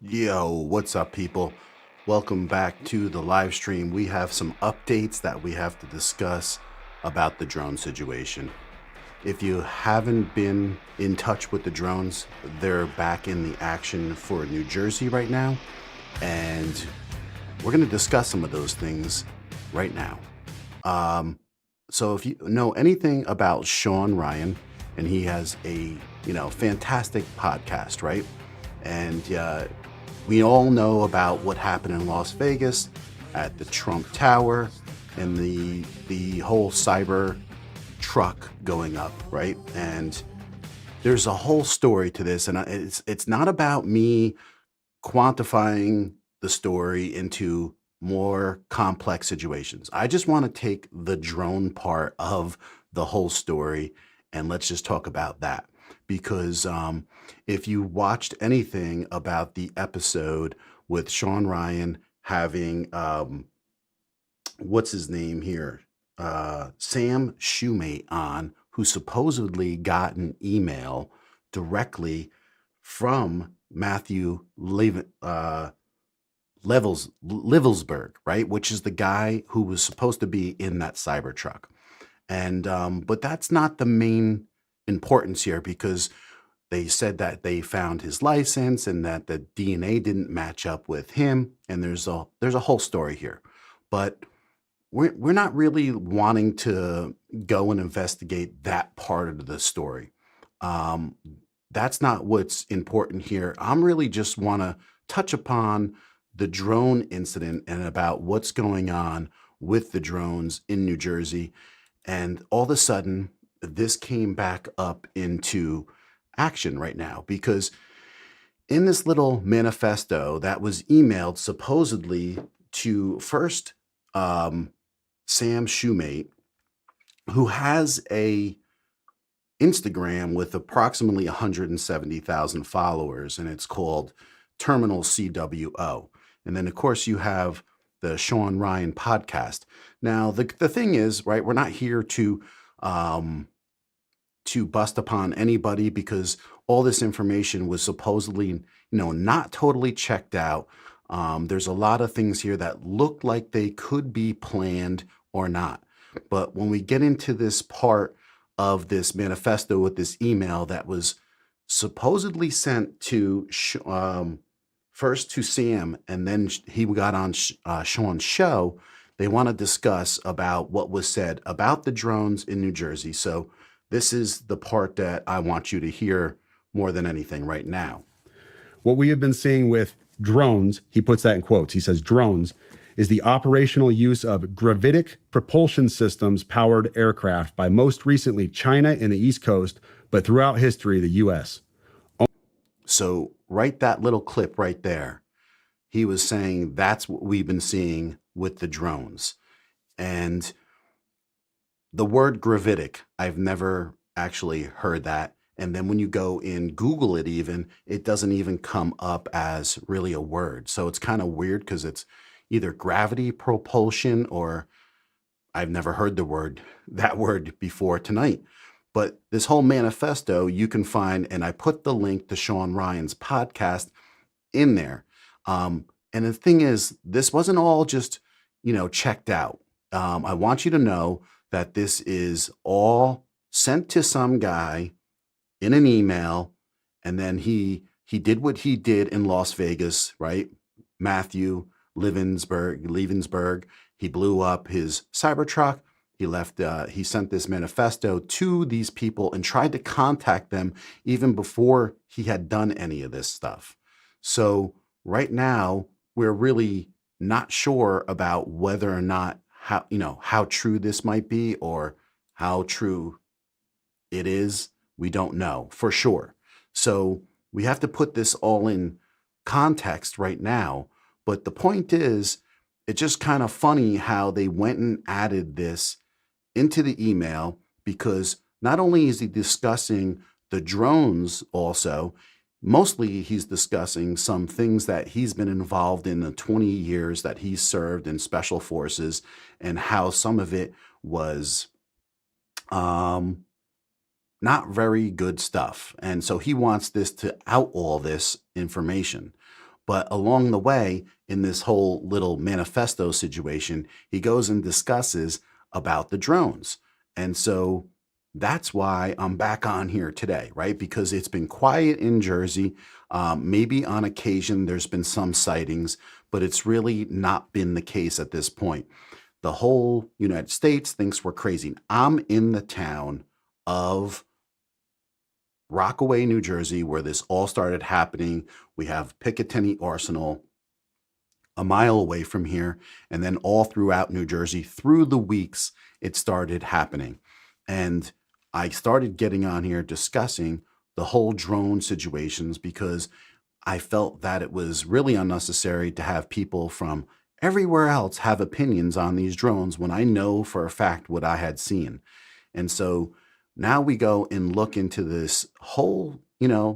Yo, what's up, people? Welcome back to the live stream. We have some updates that we have to discuss about the drone situation. If you haven't been in touch with the drones, they're back in the action for New Jersey right now, and we're going to discuss some of those things right now. So if you know anything about Sean Ryan, and he has a fantastic podcast, right? And we all know about what happened in Las Vegas at the Trump Tower and the whole cyber truck going up, right? And there's a whole story to this, and it's not about me quantifying the story into more complex situations. I just want to take the drone part of the whole story and let's just talk about that. Because if you watched anything about the episode with Sean Ryan having, what's his name here? Sam Shoemate on, who supposedly got an email directly from Matthew Livelsberger, right? Which is the guy who was supposed to be in that Cybertruck. And but that's not the main importance here, because they said that they found his license and that the DNA didn't match up with him. And there's a whole story here, but we're not really wanting to go and investigate that part of the story. That's not what's important here. I'm really just want to touch upon the drone incident and about what's going on with the drones in New Jersey. And all of a sudden, this came back up into action right now, because in this little manifesto that was emailed supposedly to first Sam Shoemate, who has a Instagram with approximately 170,000 followers, and it's called Terminal CWO. And then, of course, you have the Sean Ryan podcast. Now, the thing is, right, we're not here to bust upon anybody, because all this information was supposedly, not totally checked out. There's a lot of things here that look like they could be planned or not. But when we get into this part of this manifesto with this email that was supposedly sent to first to Sam, and then he got on Sean's show, they want to discuss about what was said about the drones in New Jersey. So this is the part that I want you to hear more than anything right now. What we have been seeing with drones, he puts that in quotes, he says drones, is the operational use of gravitic propulsion systems powered aircraft by most recently China and the East Coast, but throughout history, the US. So right, that little clip right there, he was saying that's what we've been seeing with the drones. And the word gravitic, I've never actually heard that. And then when you go and Google it even, it doesn't even come up as really a word. So it's kind of weird, because it's either gravity propulsion, or I've never heard that word before tonight. But this whole manifesto you can find, and I put the link to Sean Ryan's podcast in there. And the thing is, this wasn't all just, checked out. I want you to know that this is all sent to some guy in an email, and then he did what he did in Las Vegas, right? Matthew Livelsberger, he blew up his Cybertruck. He left. He sent this manifesto to these people and tried to contact them even before he had done any of this stuff. So right now, we're really not sure about whether or not how true this might be, or how true it is. We don't know for sure. So we have to put this all in context right now. But the point is, it's just kind of funny how they went and added this into the email, because not only is he discussing the drones, also, mostly he's discussing some things that he's been involved in the 20 years that he's served in special forces, and how some of it was not very good stuff. And so he wants this to out all this information. But along the way, in this whole little manifesto situation, he goes and discusses about the drones. And so that's why I'm back on here today, right? Because it's been quiet in Jersey. Maybe on occasion there's been some sightings, but it's really not been the case at this point. The whole United States thinks we're crazy. I'm in the town of Rockaway, New Jersey, where this all started happening. We have Picatinny Arsenal a mile away from here, and then all throughout New Jersey, through the weeks, it started happening. And I started getting on here discussing the whole drone situations because I felt that it was really unnecessary to have people from everywhere else have opinions on these drones when I know for a fact what I had seen. And so now we go and look into this whole,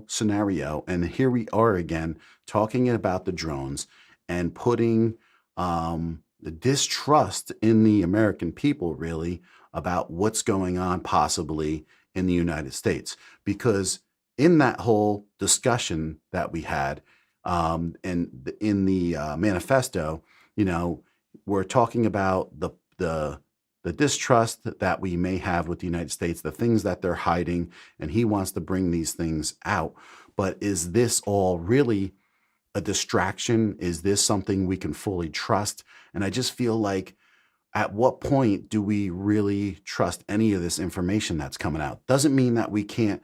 scenario, and here we are again talking about the drones and putting the distrust in the American people really about what's going on possibly in the United States. Because in that whole discussion that we had and in the manifesto, we're talking about the distrust that we may have with the United States, the things that they're hiding, and he wants to bring these things out. But is this all really a distraction? Is this something we can fully trust? And I just feel like, at what point do we really trust any of this information that's coming out? Doesn't mean that we can't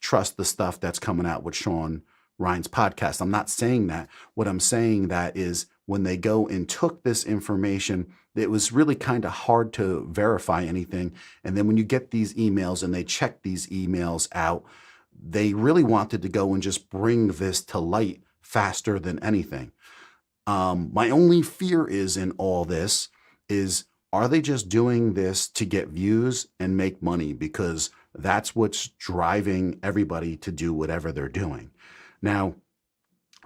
trust the stuff that's coming out with Sean Ryan's podcast. I'm not saying that. What I'm saying that is when they go and took this information, it was really kind of hard to verify anything. And then when you get these emails and they check these emails out, they really wanted to go and just bring this to light faster than anything. My only fear is in all this is, are they just doing this to get views and make money? Because that's what's driving everybody to do whatever they're doing. Now,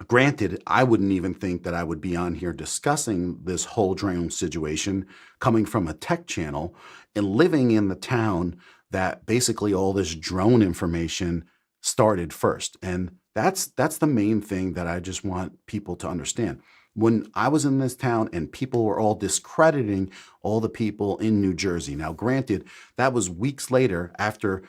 granted, I wouldn't even think that I would be on here discussing this whole drone situation coming from a tech channel and living in the town that basically all this drone information started first. And that's the main thing that I just want people to understand. When I was in this town and people were all discrediting all the people in New Jersey. Now, granted, that was weeks later after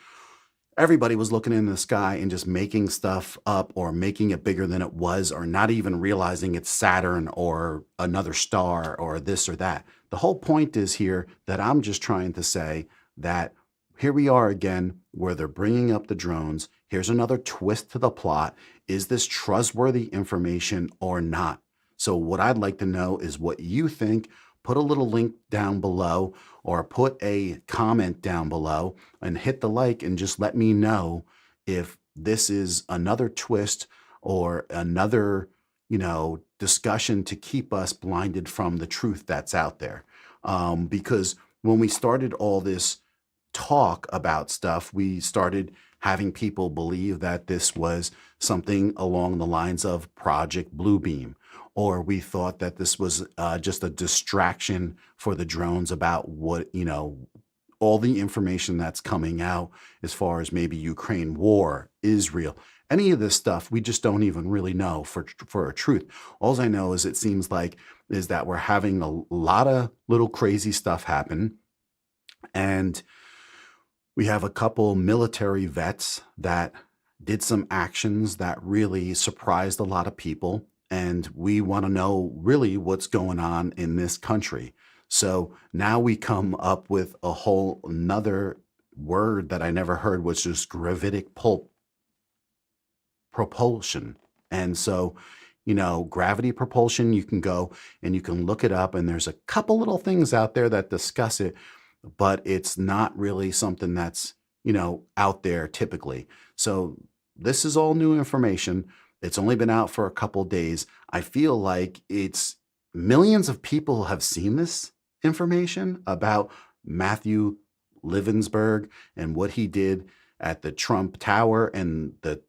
everybody was looking in the sky and just making stuff up or making it bigger than it was, or not even realizing it's Saturn or another star or this or that. The whole point is here that I'm just trying to say that here we are again, where they're bringing up the drones. Here's another twist to the plot. Is this trustworthy information or not? So what I'd like to know is what you think. Put a little link down below or put a comment down below and hit the like and just let me know if this is another twist or another, discussion to keep us blinded from the truth that's out there. Because when we started all this talk about stuff, we started having people believe that this was something along the lines of Project Bluebeam, or we thought that this was just a distraction for the drones about what, all the information that's coming out as far as maybe Ukraine war, Israel, any of this stuff, we just don't even really know for a truth. All I know is it seems like is that we're having a lot of little crazy stuff happen. And we have a couple military vets that did some actions that really surprised a lot of people. And we want to know really what's going on in this country. So now we come up with a whole another word that I never heard, which is gravitic propulsion. And so, gravity propulsion, you can go and you can look it up, and there's a couple little things out there that discuss it, but it's not really something that's, out there typically. So this is all new information. It's only been out for a couple days. I feel like it's millions of people have seen this information about Matthew Livelsberger and what he did at the Trump Tower and the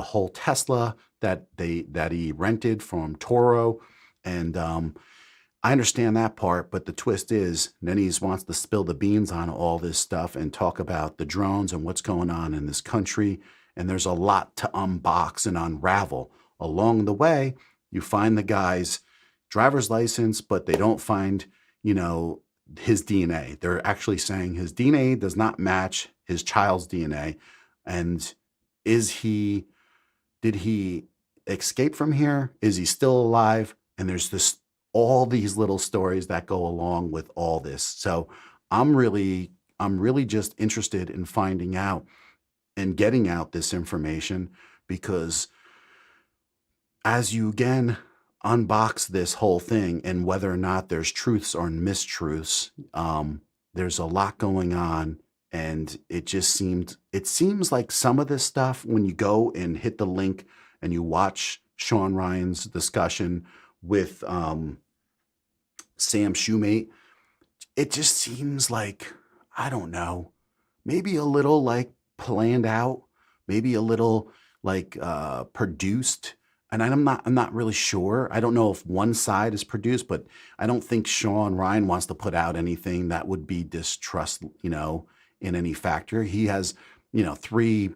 whole Tesla that he rented from Toro. And I understand that part, but the twist is then he wants to spill the beans on all this stuff and talk about the drones and what's going on in this country. And there's a lot to unbox and unravel along the way, you find the guy's driver's license, but they don't find, his DNA. They're actually saying his DNA does not match his child's DNA. And did he escape from here? Is he still alive? And there's all these little stories that go along with all this. So I'm really just interested in finding out and getting out this information, because as you again unbox this whole thing and whether or not there's truths or mistruths, there's a lot going on. And it seems like some of this stuff, when you go and hit the link and you watch Sean Ryan's discussion with Sam Shoemate, it just seems like, I don't know, maybe a little like planned out, maybe a little like produced. And I'm not really sure. I don't know if one side is produced, but I don't think Sean Ryan wants to put out anything that would be distrust, in any factor. He has, 3-4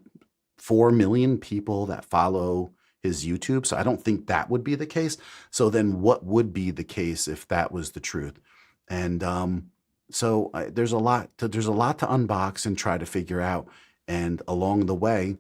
million people that follow his YouTube. So I don't think that would be the case. So then what would be the case if that was the truth? And there's a lot to unbox and try to figure out. And along the way,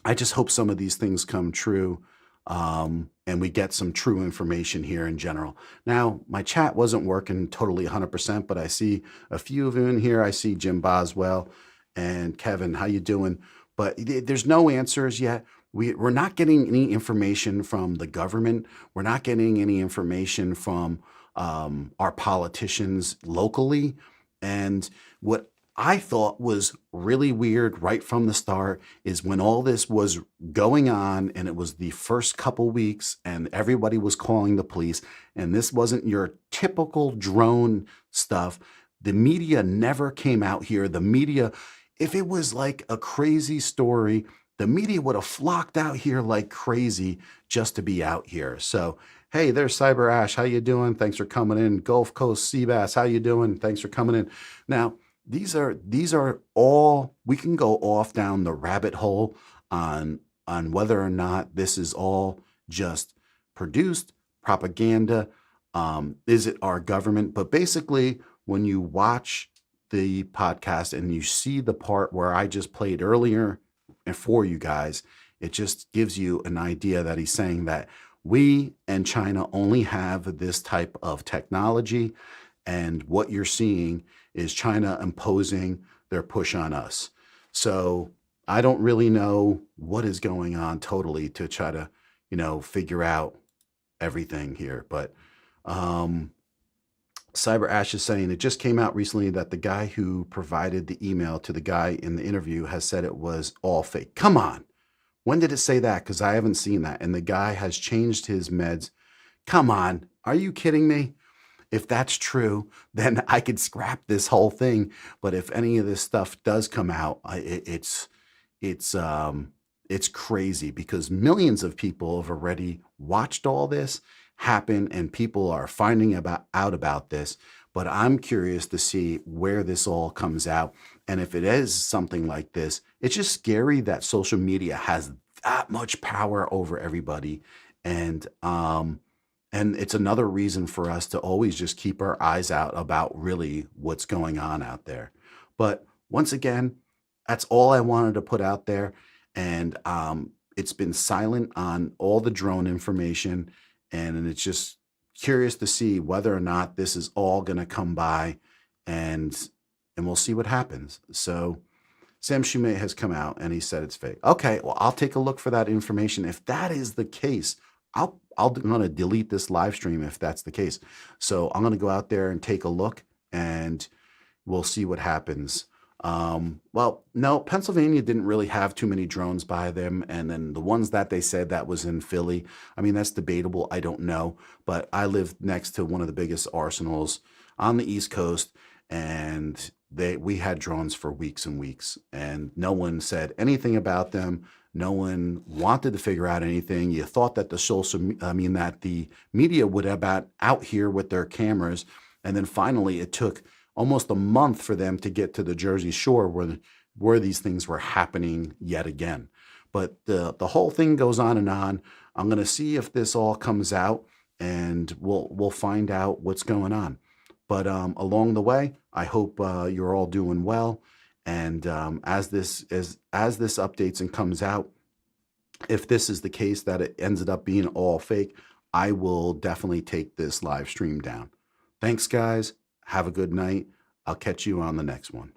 I just hope some of these things come true, and we get some true information here in general. Now, my chat wasn't working totally 100%, but I see a few of them in here. I see Jim Boswell and Kevin. How you doing? But there's no answers yet. We're not getting any information from the government. We're not getting any information from our politicians locally. And what I thought was really weird right from the start is when all this was going on and it was the first couple weeks and everybody was calling the police, and this wasn't your typical drone stuff. The media never came out here. The media, if it was like a crazy story, the media would have flocked out here like crazy just to be out here. So, hey, there's Cyber Ash. How you doing? Thanks for coming in. Gulf Coast Seabass. How you doing? Thanks for coming in. Now, these are all, we can go off down the rabbit hole on whether or not this is all just produced propaganda. Is it our government? But basically, when you watch the podcast and you see the part where I just played earlier and for you guys, it just gives you an idea that he's saying that we and China only have this type of technology, and what you're seeing is China imposing their push on us. So I don't really know what is going on totally to try to, figure out everything here. But Cyber Ash is saying it just came out recently that the guy who provided the email to the guy in the interview has said it was all fake. Come on. When did it say that? Because I haven't seen that. And the guy has changed his meds. Come on. Are you kidding me? If that's true, then I could scrap this whole thing. But if any of this stuff does come out, it's crazy, because millions of people have already watched all this happen and people are finding out about this. But I'm curious to see where this all comes out. And if it is something like this, it's just scary that social media has that much power over everybody. And it's another reason for us to always just keep our eyes out about really what's going on out there. But once again, that's all I wanted to put out there. And it's been silent on all the drone information. And it's just curious to see whether or not this is all going to come by, and we'll see what happens. So Sam Shumate has come out and he said it's fake. Okay, well, I'll take a look for that information. If that is the case, I'm going to delete this live stream if that's the case. So I'm going to go out there and take a look, and we'll see what happens. Well, no, Pennsylvania didn't really have too many drones by them. And then the ones that they said that was in Philly, I mean, that's debatable. I don't know. But I live next to one of the biggest arsenals on the East Coast, and we had drones for weeks and weeks, and no one said anything about them. No one wanted to figure out anything. You thought that that the media would have been out here with their cameras. And then finally it took almost a month for them to get to the Jersey Shore where these things were happening yet again. But the whole thing goes on and on. I'm going to see if this all comes out, and we'll find out what's going on. But along the way, I hope you're all doing well. And as this updates and comes out, if this is the case that it ended up being all fake, I will definitely take this live stream down. Thanks, guys. Have a good night. I'll catch you on the next one.